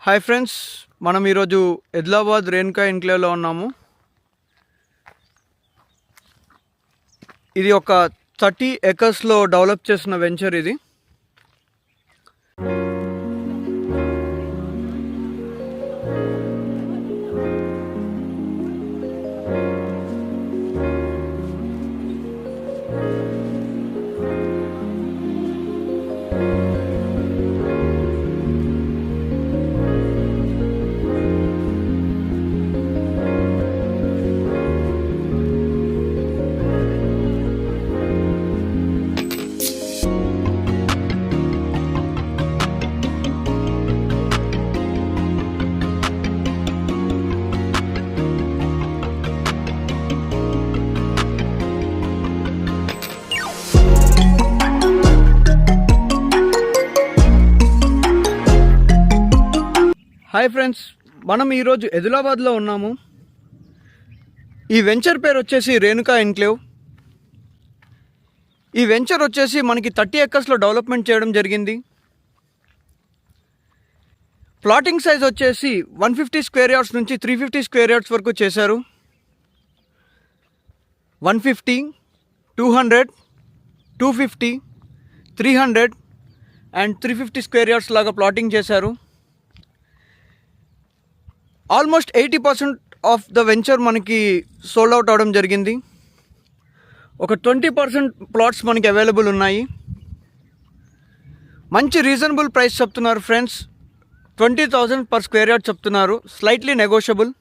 Hi friends, మనం ఈరోజు ఆదిలాబాద్ రేణుకా ఎన్క్లేవ్లో ఉన్నాము. ఇది ఒక 30 ఎకర్స్లో డెవలప్ చేసిన వెంచర్ ఇది. హాయ్ ఫ్రెండ్స్, మనం ఈరోజు ఆదిలాబాద్లో ఉన్నాము. ఈ వెంచర్ పేరు వచ్చేసి రేణుకా ఎన్క్లేవ్. ఈ వెంచర్ వచ్చేసి మనకి 30 ఎకర్స్లో డెవలప్మెంట్ చేయడం జరిగింది. ప్లాటింగ్ సైజ్ వచ్చేసి 150 స్క్వేర్ యార్డ్స్ నుంచి 350 స్క్వేర్ యార్డ్స్ వరకు చేశారు. 150, 200, 250, 300 అండ్ 350 స్క్వేర్ యార్డ్స్ లాగా ప్లాటింగ్ చేశారు. ఆల్మోస్ట్ 80% ఆఫ్ ద వెంచర్ మనకి సోల్డ్ అవుట్ అవడం జరిగింది. ఒక 20% ప్లాట్స్ మనకి అవైలబుల్ ఉన్నాయి. మంచి రీజనబుల్ ప్రైస్ చెప్తున్నారు ఫ్రెండ్స్. 20,000 పర్ స్క్వేర్ యార్డ్ చెప్తున్నారు, స్లైట్లీ నెగోషియబుల్.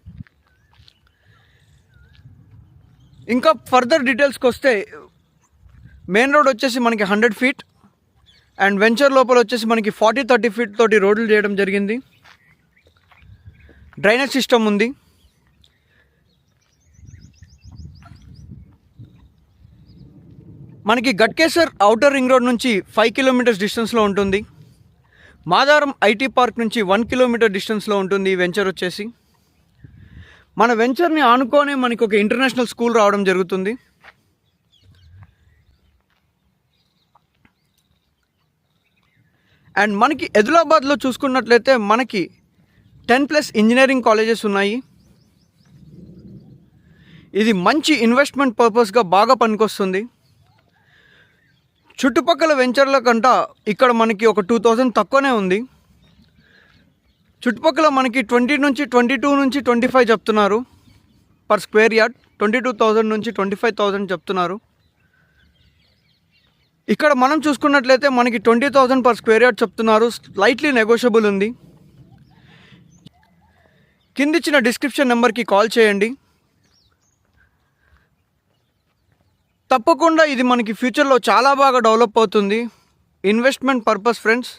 ఇంకా ఫర్దర్ డీటెయిల్స్కి వస్తే మెయిన్ రోడ్ వచ్చేసి మనకి 100 ఫీట్ అండ్ వెంచర్ లోపల వచ్చేసి మనకి 40-30 ఫీట్ తోటి రోడ్లు చేయడం జరిగింది. డ్రైనేజ్ సిస్టమ్ ఉంది. మనకి గట్కేసర్ ఔటర్ రింగ్ రోడ్ నుంచి 5 కిలోమీటర్స్ డిస్టెన్స్లో ఉంటుంది. మాదారం ఐటీ పార్క్ నుంచి 1 కిలోమీటర్ డిస్టెన్స్లో ఉంటుంది ఈ వెంచర్ వచ్చేసి. మన వెంచర్ని ఆనుకోనే మనకి ఒక ఇంటర్నేషనల్ స్కూల్ రావడం జరుగుతుంది. అండ్ మనకి ఆదిలాబాద్లో చూసుకున్నట్లయితే మనకి 10+ ఇంజనీరింగ్ కాలేజెస్ ఉన్నాయి. ఇది మంచి ఇన్వెస్ట్మెంట్ పర్పస్గా బాగా పనికొస్తుంది. చుట్టుపక్కల వెంచర్ల కంట ఇక్కడ మనకి ఒక 2,000 తక్కువనే ఉంది. చుట్టుపక్కల మనకి 22 నుంచి 25 చెప్తున్నారు పర్ స్క్వేర్ యార్డ్. 22,000 నుంచి 25,000 చెప్తున్నారు. ఇక్కడ మనం చూసుకున్నట్లయితే మనకి 20,000 పర్ స్క్వేర్ యార్డ్ చెప్తున్నారు, స్లైట్లీ నెగోషియబుల్ ఉంది. కిందిచ్చిన డిస్క్రిప్షన్ నెంబర్కి కాల్ చేయండి. తప్పకుండా ఇది మనకి ఫ్యూచర్లో చాలా బాగా డెవలప్ అవుతుంది. ఇన్వెస్ట్మెంట్ పర్పస్ ఫ్రెండ్స్,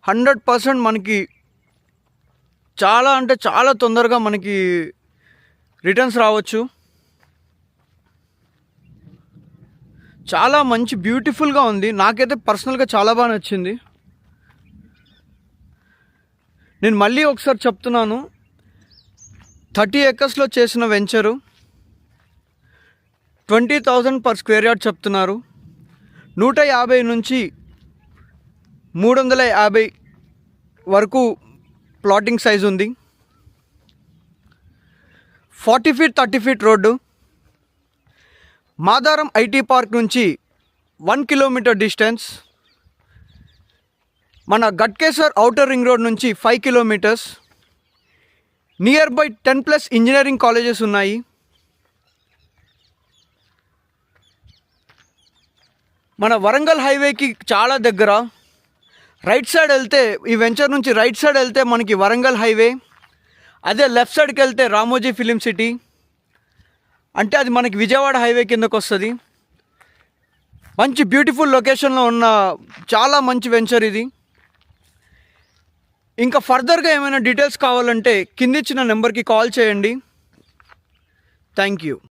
100% మనకి చాలా అంటే చాలా తొందరగా మనకి రిటర్న్స్ రావచ్చు. చాలా మంచి బ్యూటిఫుల్గా ఉంది. నాకైతే పర్సనల్గా చాలా బాగా నచ్చింది. నేను మళ్ళీ ఒకసారి చెప్తున్నాను, 30 ఎకర్స్లో చేసిన వెంచరు 20,000 పర్ స్క్వేర్ యార్డ్ చెప్తున్నారు. 150 నుంచి 350 వరకు ప్లాటింగ్ సైజ్ ఉంది. 40 feet 30 feet road. Madaram IT park నుంచి 1 కిలోమీటర్ డిస్టెన్స్. మన గట్కేసర్ ఔటర్ రింగ్ రోడ్ నుంచి 5 kilometres. Near by 10+ engineering colleges ఉన్నాయి. మన వరంగల్ హైవేకి చాలా దగ్గర. రైట్ సైడ్ వెళ్తే, ఈ వెంచర్ నుంచి రైట్ సైడ్ వెళ్తే మనకి వరంగల్ హైవే. అదే లెఫ్ట్ సైడ్కి వెళ్తే రామోజీ ఫిలిం సిటీ, అంటే అది మనకి విజయవాడ హైవే కిందకు వస్తుంది. మంచి బ్యూటిఫుల్ లొకేషన్లో ఉన్న చాలా మంచి వెంచర్ ఇది. ఇంకా ఫర్దర్గా ఏమైనా డీటెయిల్స్ కావాలంటే కిందిచ్చిన నెంబర్కి కాల్ చేయండి. Thank you.